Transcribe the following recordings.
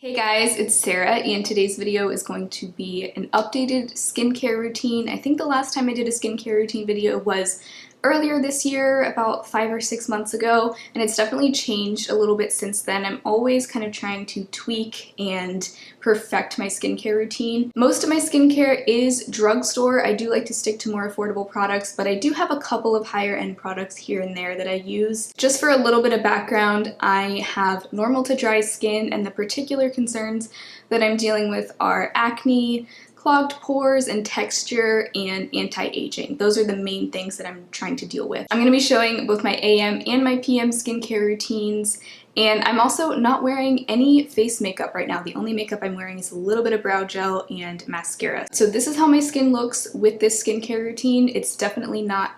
Hey guys, it's Sarah, and today's video is going to be an updated skincare routine. I think the last time I did a skincare routine video was earlier this year, about 5 or 6 months ago, and it's definitely changed a little bit since then. I'm always kind of trying to tweak and perfect my skincare routine. Most of my skincare is drugstore. I do like to stick to more affordable products, but I do have a couple of higher end products here and there that I use. Just for a little bit of background, I have normal to dry skin, and the particular concerns that I'm dealing with are acne, clogged pores and texture, and anti-aging. Those are the main things that I'm trying to deal with. I'm going to be showing both my AM and my PM skincare routines, and I'm also not wearing any face makeup right now. The only makeup I'm wearing is a little bit of brow gel and mascara. So this is how my skin looks with this skincare routine. It's definitely not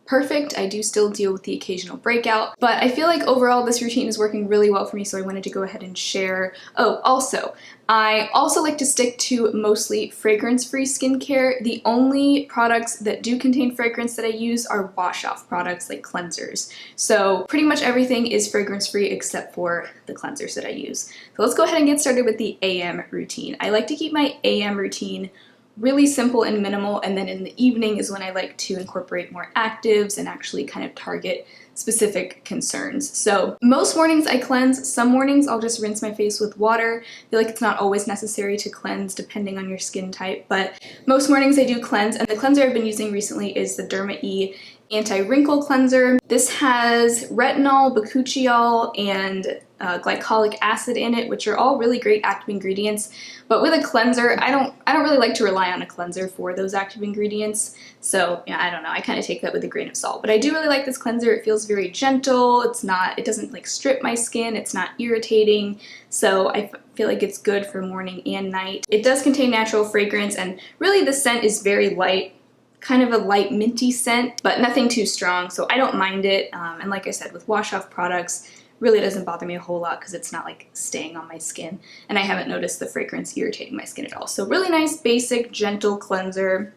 perfect. I do still deal with the occasional breakout, but I feel like overall this routine is working really well for me, so I wanted to go ahead and share. Oh, also, I also like to stick to mostly fragrance-free skincare. The only products that do contain fragrance that I use are wash-off products like cleansers. So pretty much everything is fragrance-free except for the cleansers that I use. So let's go ahead and get started with the AM routine. I like to keep my AM routine really simple and minimal, and then in the evening is when I like to incorporate more actives and actually kind of target specific concerns. So most mornings I cleanse. Some mornings I'll just rinse my face with water. I feel like it's not always necessary to cleanse depending on your skin type, but most mornings I do cleanse, and the cleanser I've been using recently is the Derma Anti-Wrinkle Cleanser. This has retinol, bakuchiol, and glycolic acid in it, which are all really great active ingredients. But with a cleanser, I don't really like to rely on a cleanser for those active ingredients. So yeah, I don't know. I kind of take that with a grain of salt. But I do really like this cleanser. It feels very gentle. It doesn't like strip my skin. It's not irritating. So I feel like it's good for morning and night. It does contain natural fragrance, and really the scent is very light. Kind of a light minty scent, but nothing too strong, so I don't mind it. And like I said, with wash-off products, really doesn't bother me a whole lot because it's not like staying on my skin, and I haven't noticed the fragrance irritating my skin at all. So really nice, basic, gentle cleanser.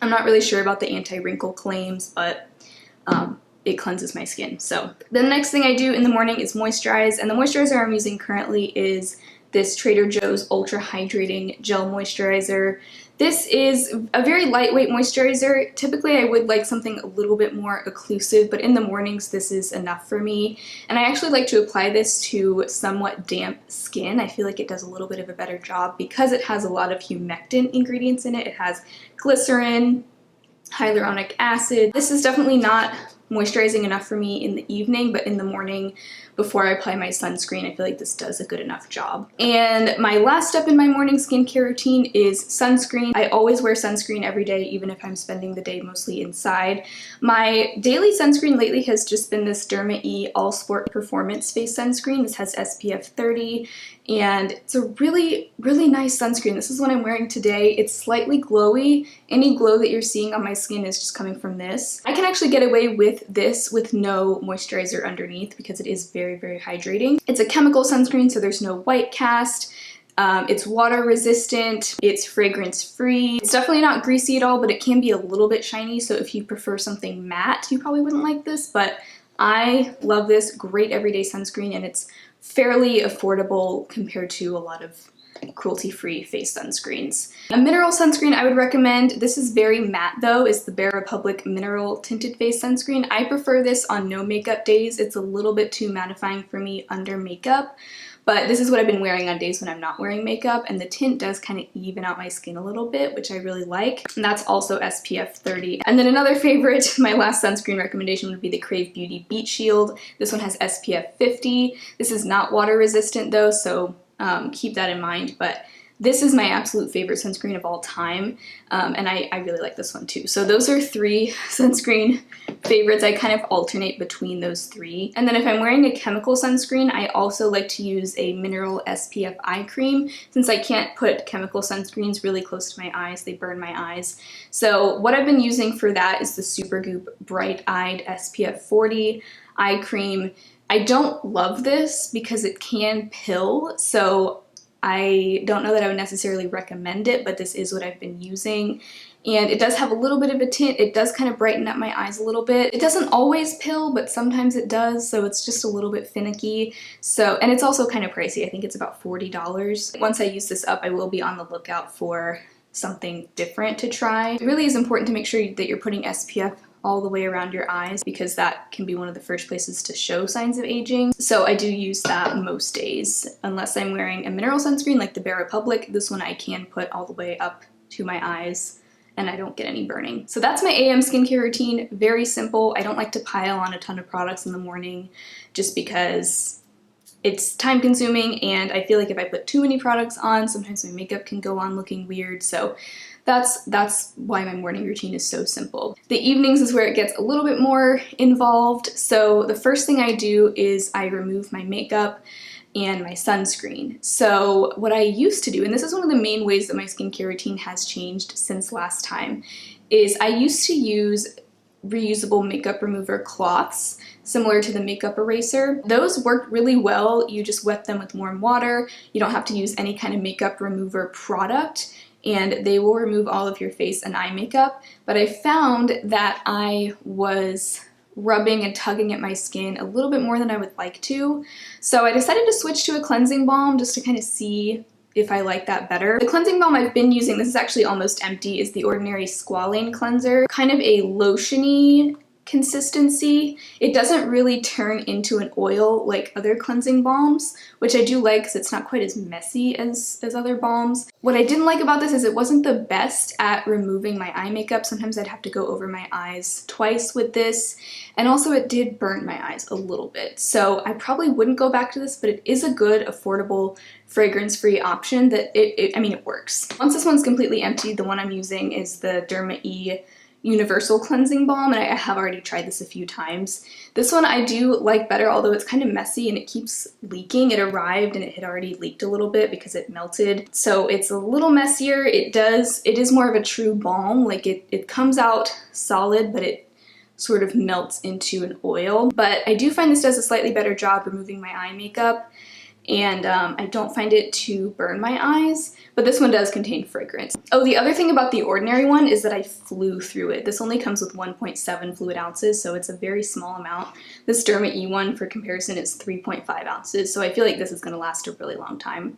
I'm not really sure about the anti-wrinkle claims, but it cleanses my skin. So the next thing I do in the morning is moisturize, and the moisturizer I'm using currently is this Trader Joe's Ultra Hydrating Gel Moisturizer. This is a very lightweight moisturizer. Typically I would like something a little bit more occlusive, but in the mornings this is enough for me. And I actually like to apply this to somewhat damp skin. I feel like it does a little bit of a better job because it has a lot of humectant ingredients in it. It has glycerin, hyaluronic acid. This is definitely not moisturizing enough for me in the evening, but in the morning before I apply my sunscreen, I feel like this does a good enough job. And my last step in my morning skincare routine is sunscreen. I always wear sunscreen every day, even if I'm spending the day mostly inside. My daily sunscreen lately has just been this Derma All Sport Performance Face Sunscreen. This has SPF 30, and it's a really, really nice sunscreen. This is what I'm wearing today. It's slightly glowy. Any glow that you're seeing on my skin is just coming from this. I can actually get away with this with no moisturizer underneath because it is very, very hydrating. It's a chemical sunscreen, so there's no white cast. It's water resistant, it's fragrance free. It's definitely not greasy at all, but it can be a little bit shiny, so if you prefer something matte, you probably wouldn't like this, but I love this. Great everyday sunscreen, and it's fairly affordable compared to a lot of cruelty-free face sunscreens. A mineral sunscreen I would recommend, this is very matte though, is the Bare Republic Mineral Tinted Face Sunscreen. I prefer this on no makeup days. It's a little bit too mattifying for me under makeup, but this is what I've been wearing on days when I'm not wearing makeup, and the tint does kind of even out my skin a little bit, which I really like, and that's also SPF 30. And then another favorite, my last sunscreen recommendation would be the Krave Beauty Beet Shield. This one has SPF 50. This is not water resistant though, so keep that in mind, but this is my absolute favorite sunscreen of all time, and I really like this one too. So those are 3 sunscreen favorites. I kind of alternate between those 3. And then if I'm wearing a chemical sunscreen, I also like to use a mineral SPF eye cream, since I can't put chemical sunscreens really close to my eyes. They burn my eyes. So what I've been using for that is the Supergoop Bright Eyed SPF 40 eye cream. I don't love this because it can pill, so I don't know that I would necessarily recommend it, but this is what I've been using. And it does have a little bit of a tint. It does kind of brighten up my eyes a little bit. It doesn't always pill, but sometimes it does, so it's just a little bit finicky. So, and it's also kind of pricey. I think it's about $40. Once I use this up, I will be on the lookout for something different to try. It really is important to make sure that you're putting SPF all the way around your eyes, because that can be one of the first places to show signs of aging. So I do use that most days. Unless I'm wearing a mineral sunscreen like the Bare Republic, this one I can put all the way up to my eyes and I don't get any burning. So that's my AM skincare routine. Very simple. I don't like to pile on a ton of products in the morning just because it's time consuming, and I feel like if I put too many products on, sometimes my makeup can go on looking weird. So that's why my morning routine is so simple. The evenings is where it gets a little bit more involved. So the first thing I do is I remove my makeup and my sunscreen. So what I used to do, and this is one of the main ways that my skincare routine has changed since last time, is I used to use reusable makeup remover cloths similar to the makeup eraser. Those worked really well. You just wet them with warm water. You don't have to use any kind of makeup remover product, and they will remove all of your face and eye makeup. But I found that I was rubbing and tugging at my skin a little bit more than I would like to. So I decided to switch to a cleansing balm just to kind of see if I like that better. The cleansing balm I've been using, this is actually almost empty, is the Ordinary Squalane cleanser. Kind of a lotiony consistency. It doesn't really turn into an oil like other cleansing balms, which I do like because it's not quite as messy as other balms. What I didn't like about this is it wasn't the best at removing my eye makeup. Sometimes I'd have to go over my eyes twice with this, and also it did burn my eyes a little bit. So I probably wouldn't go back to this, but it is a good, affordable, fragrance-free option that I mean, it works. Once this one's completely empty, the one I'm using is the Derma Universal Cleansing Balm, and I have already tried this a few times. This one I do like better, although it's kind of messy and it keeps leaking. It arrived and it had already leaked a little bit because it melted. So it's a little messier. It is more of a true balm. Like it comes out solid, but it sort of melts into an oil. But I do find this does a slightly better job removing my eye makeup, and I don't find it to burn my eyes, but this one does contain fragrance. Oh, the other thing about the Ordinary one is that I flew through it. This only comes with 1.7 fluid ounces, so it's a very small amount. This Derma E one, for comparison, is 3.5 ounces, so I feel like this is going to last a really long time.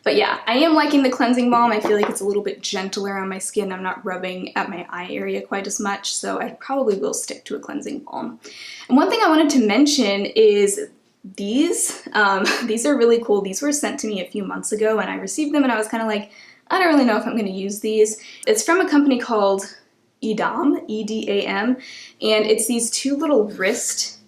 But yeah, I am liking the cleansing balm. I feel like it's a little bit gentler on my skin. I'm not rubbing at my eye area quite as much, so I probably will stick to a cleansing balm. And one thing I wanted to mention is these are really cool. These were sent to me a few months ago and I received them and I was kind of like, I don't really know if I'm going to use these. It's from a company called Edam, E-D-A-M, and it's these two little wrist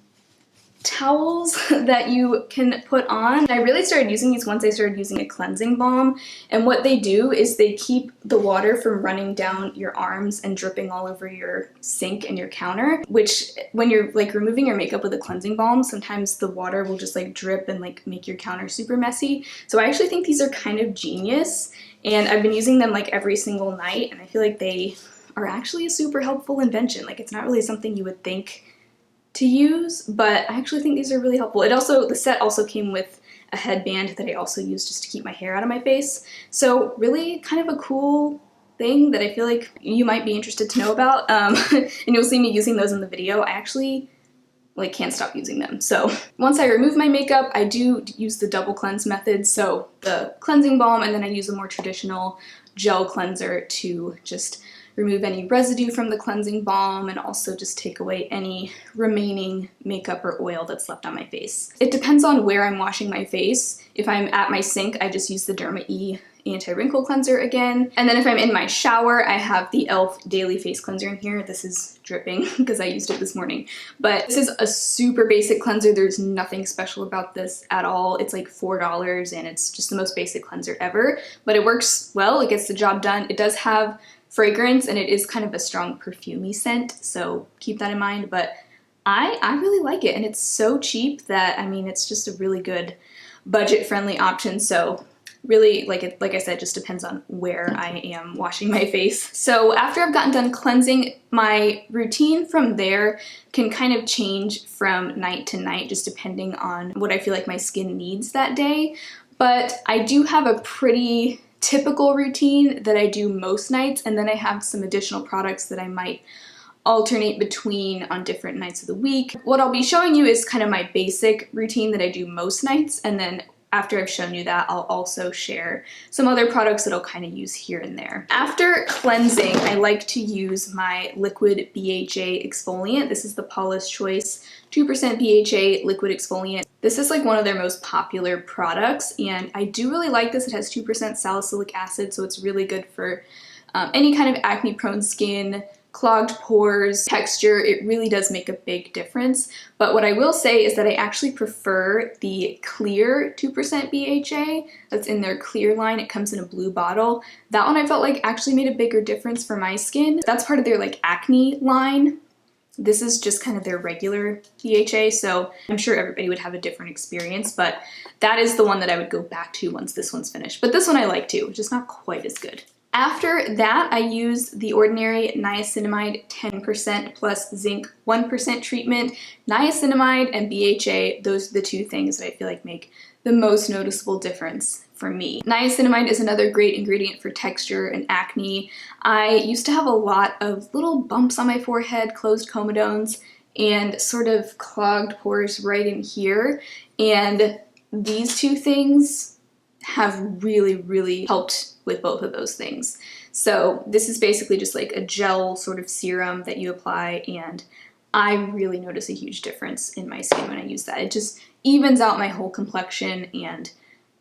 towels that you can put on. I really started using these once I started using a cleansing balm, and what they do is they keep the water from running down your arms and dripping all over your sink and your counter, which when you're like removing your makeup with a cleansing balm, sometimes the water will just like drip and like make your counter super messy. So I actually think these are kind of genius, and I've been using them like every single night, and I feel like they are actually a super helpful invention. Like, it's not really something you would think to use, but I actually think these are really helpful. The set also came with a headband that I also use just to keep my hair out of my face. So really kind of a cool thing that I feel like you might be interested to know about. And you'll see me using those in the video. I actually like can't stop using them. So once I remove my makeup, I do use the double cleanse method. So the cleansing balm, and then I use a more traditional gel cleanser to just remove any residue from the cleansing balm and also just take away any remaining makeup or oil that's left on my face. It depends on where I'm washing my face. If I'm at my sink, I just use the Derma E Anti-Wrinkle Cleanser again. And then if I'm in my shower, I have the e.l.f. Daily Face Cleanser in here. This is dripping because I used it this morning. But this is a super basic cleanser. There's nothing special about this at all. It's like $4 and it's just the most basic cleanser ever. But it works well. It gets the job done. It does have fragrance and it is kind of a strong perfumey scent, so keep that in mind. But I really like it, and it's so cheap that, I mean, it's just a really good budget-friendly option. So really, like I said, just depends on where I am washing my face. So after I've gotten done cleansing, my routine from there can kind of change from night to night, just depending on what I feel like my skin needs that day. But I do have a pretty typical routine that I do most nights, and then I have some additional products that I might alternate between on different nights of the week. What I'll be showing you is kind of my basic routine that I do most nights, and then after I've shown you that, I'll also share some other products that I'll kind of use here and there. After cleansing, I like to use my liquid BHA exfoliant. This is the Paula's Choice 2% BHA liquid exfoliant. This is like one of their most popular products, and I do really like this. It has 2% salicylic acid, so it's really good for any kind of acne-prone skin, clogged pores, texture. It really does make a big difference. But what I will say is that I actually prefer the clear 2% BHA that's in their clear line. It comes in a blue bottle. That one I felt like actually made a bigger difference for my skin. That's part of their like acne line. This is just kind of their regular BHA, so I'm sure everybody would have a different experience, but that is the one that I would go back to once this one's finished. But this one I like too, just not quite as good. After that, I use the Ordinary Niacinamide 10% plus Zinc 1% treatment. Niacinamide and BHA, those are the two things that I feel like make the most noticeable difference for me. Niacinamide is another great ingredient for texture and acne. I used to have a lot of little bumps on my forehead, closed comedones, and sort of clogged pores right in here. And these two things have really helped with both of those things. So this is basically just like a gel sort of serum that you apply, and I really notice a huge difference in my skin when I use that. It just evens out my whole complexion and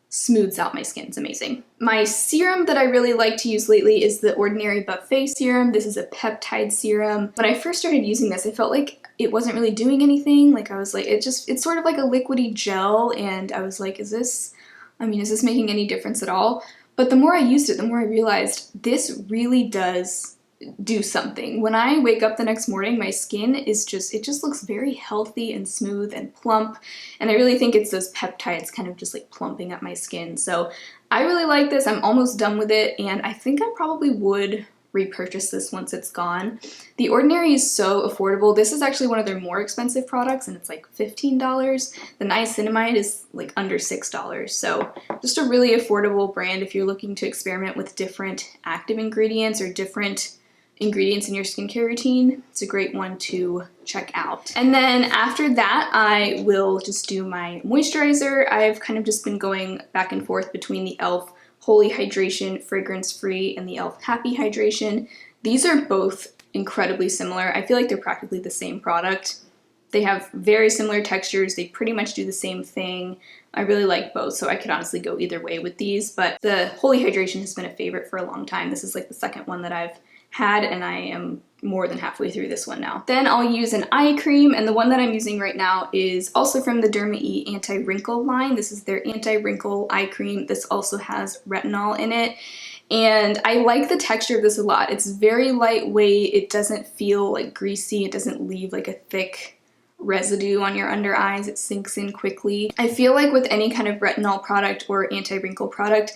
smooths out my skin. It's amazing. My serum that I really like to use lately is the Ordinary Buffet serum. This is a peptide serum. When I first started using this, I felt like it wasn't really doing anything. Like I was like, it's sort of like a liquidy gel, and I was like, is this making any difference at all? But the more I used it, the more I realized this really does do something. When I wake up the next morning, my skin is it just looks very healthy and smooth and plump. And I really think it's those peptides kind of just like plumping up my skin. So I really like this. I'm almost done with it, and I think I probably would repurchase this once it's gone. The Ordinary is so affordable. This is actually one of their more expensive products, and it's like $15. The niacinamide is like under $6. So just a really affordable brand if you're looking to experiment with different active ingredients or different ingredients in your skincare routine. It's a great one to check out. And then after that, I will just do my moisturizer. I've kind of just been going back and forth between the e.l.f. Holy Hydration Fragrance Free and the e.l.f. Happy Hydration. These are both incredibly similar. I feel like they're practically the same product. They have very similar textures. They pretty much do the same thing. I really like both, so I could honestly go either way with these, but the Holy Hydration has been a favorite for a long time. This is like the second one that I've had, and I am more than halfway through this one now. Then I'll use an eye cream, and the one that I'm using right now is also from the Derma Anti-Wrinkle line. This is their Anti-Wrinkle eye cream. This also has retinol in it, and I like the texture of this a lot. It's very lightweight. It doesn't feel like greasy. It doesn't leave like a thick residue on your under eyes. It sinks in quickly. I feel like with any kind of retinol product or anti-wrinkle product,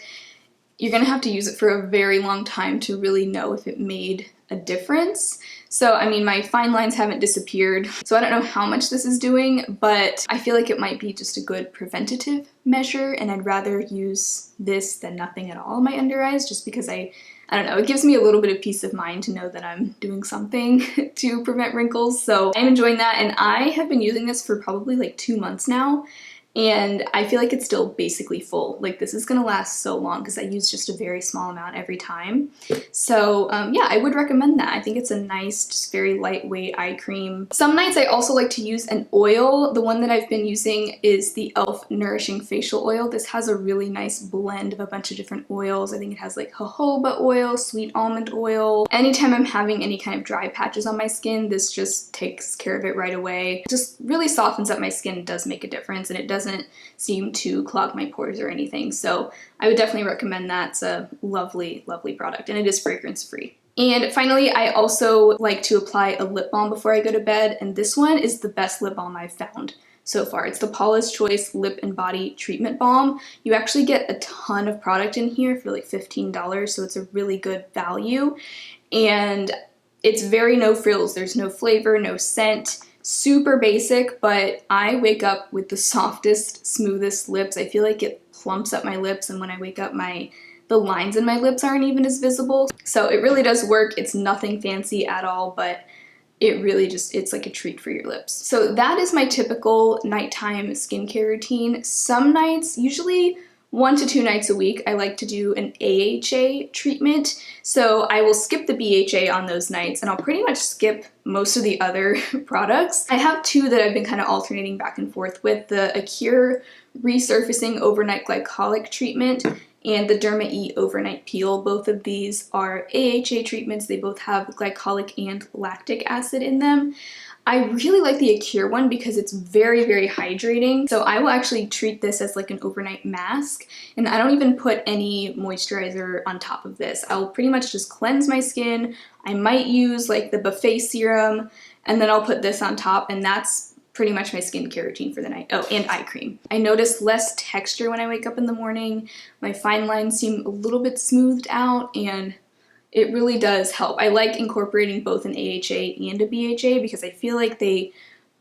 you're gonna have to use it for a very long time to really know if it made a difference. So, I mean, my fine lines haven't disappeared, so I don't know how much this is doing, but I feel like it might be just a good preventative measure, and I'd rather use this than nothing at all in my under eyes, just because I don't know, it gives me a little bit of peace of mind to know that I'm doing something to prevent wrinkles. So I'm enjoying that, and I have been using this for probably like 2 months now, and I feel like it's still basically full. Like, this is gonna last so long because I use just a very small amount every time. So yeah, I would recommend that. I think it's a nice, just very lightweight eye cream. Some nights I also like to use an oil. The one that I've been using is the e.l.f. Nourishing Facial Oil. This has a really nice blend of a bunch of different oils. I think it has like jojoba oil, sweet almond oil. Anytime I'm having any kind of dry patches on my skin, this just takes care of it right away. It just really softens up my skin. It does make a difference, and it doesn't seem to clog my pores or anything. So I would definitely recommend that. It's a lovely, lovely product, and it is fragrance free. And finally, I also like to apply a lip balm before I go to bed, and this one is the best lip balm I've found so far. It's the Paula's Choice Lip and Body Treatment Balm. You actually get a ton of product in here for like $15, so it's a really good value. And it's very no frills. There's no flavor, no scent, super basic, but I wake up with the softest, smoothest lips. I feel like it plumps up my lips, and when I wake up, the lines in my lips aren't even as visible. So it really does work. It's nothing fancy at all, but it really just, it's like a treat for your lips. So that is my typical nighttime skincare routine. Some nights, usually 1 to 2 nights a week, I like to do an AHA treatment. So I will skip the BHA on those nights, and I'll pretty much skip most of the other products. I have 2 that I've been kind of alternating back and forth with, the Acure Resurfacing Overnight Glycolic Treatment and the Derma E Overnight Peel. Both of these are AHA treatments. They both have glycolic and lactic acid in them. I really like the Acure one because it's very, very hydrating. So I will actually treat this as like an overnight mask, and I don't even put any moisturizer on top of this. I'll pretty much just cleanse my skin. I might use like the buffet serum, and then I'll put this on top, and that's pretty much my skincare routine for the night. Oh, and eye cream. I notice less texture when I wake up in the morning. My fine lines seem a little bit smoothed out, and it really does help. I like incorporating both an AHA and a BHA because I feel like they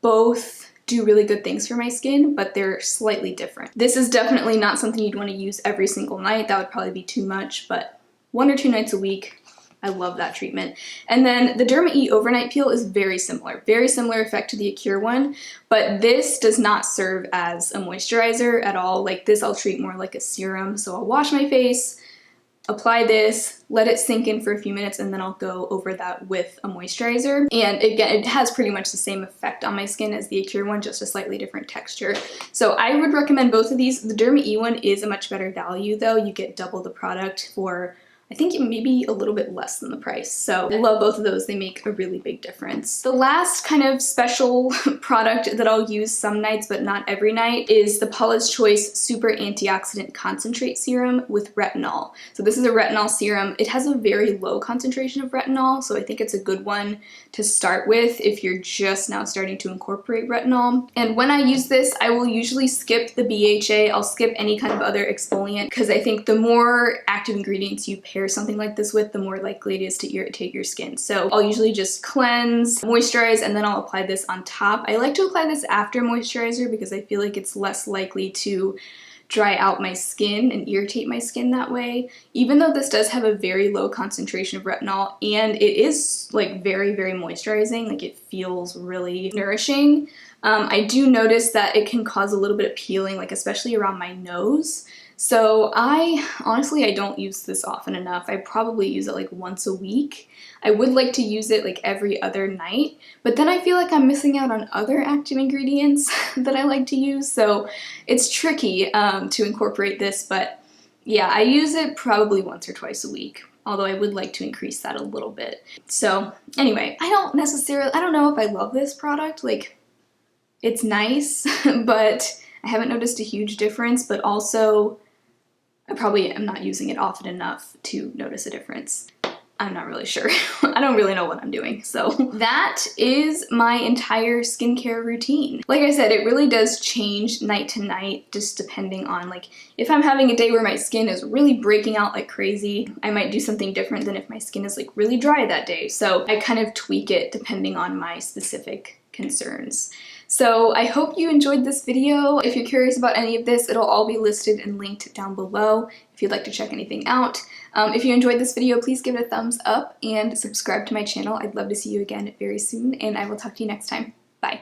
both do really good things for my skin, but they're slightly different. This is definitely not something you'd want to use every single night. That would probably be too much, but 1 or 2 nights a week, I love that treatment. And then the Derma E Overnight Peel is very similar effect to the Acure one, but this does not serve as a moisturizer at all. Like this, I'll treat more like a serum. So I'll wash my face, apply this, let it sink in for a few minutes, and then I'll go over that with a moisturizer. And again, it has pretty much the same effect on my skin as the Acure one, just a slightly different texture. So I would recommend both of these. The Derma E one is a much better value though. You get double the product for, I think, maybe a little bit less than the price. So I love both of those. They make a really big difference. The last kind of special product that I'll use some nights but not every night is the Paula's Choice Super Antioxidant Concentrate Serum with retinol. So this is a retinol serum. It has a very low concentration of retinol, so I think it's a good one to start with if you're just now starting to incorporate retinol. And when I use this, I will usually skip the BHA. I'll skip any kind of other exfoliant because I think the more active ingredients you pair something like this with, the more likely it is to irritate your skin. So I'll usually just cleanse, moisturize, and then I'll apply this on top. I like to apply this after moisturizer because I feel like it's less likely to dry out my skin and irritate my skin that way. Even though this does have a very low concentration of retinol and it is like very, very moisturizing, like it feels really nourishing, I do notice that it can cause a little bit of peeling, like especially around my nose. So honestly, I don't use this often enough. I probably use it like once a week. I would like to use it like every other night, but then I feel like I'm missing out on other active ingredients that I like to use. So it's tricky to incorporate this, but yeah, I use it probably once or twice a week, although I would like to increase that a little bit. So anyway, I don't know if I love this product. Like, it's nice, but I haven't noticed a huge difference, but also I probably am not using it often enough to notice a difference. I'm not really sure. I don't really know what I'm doing. So that is my entire skincare routine. Like I said, it really does change night to night, just depending on, like, if I'm having a day where my skin is really breaking out like crazy, I might do something different than if my skin is like really dry that day. So I kind of tweak it depending on my specific concerns. So I hope you enjoyed this video. If you're curious about any of this, it'll all be listed and linked down below if you'd like to check anything out. If you enjoyed this video, please give it a thumbs up and subscribe to my channel. I'd love to see you again very soon, and I will talk to you next time. Bye.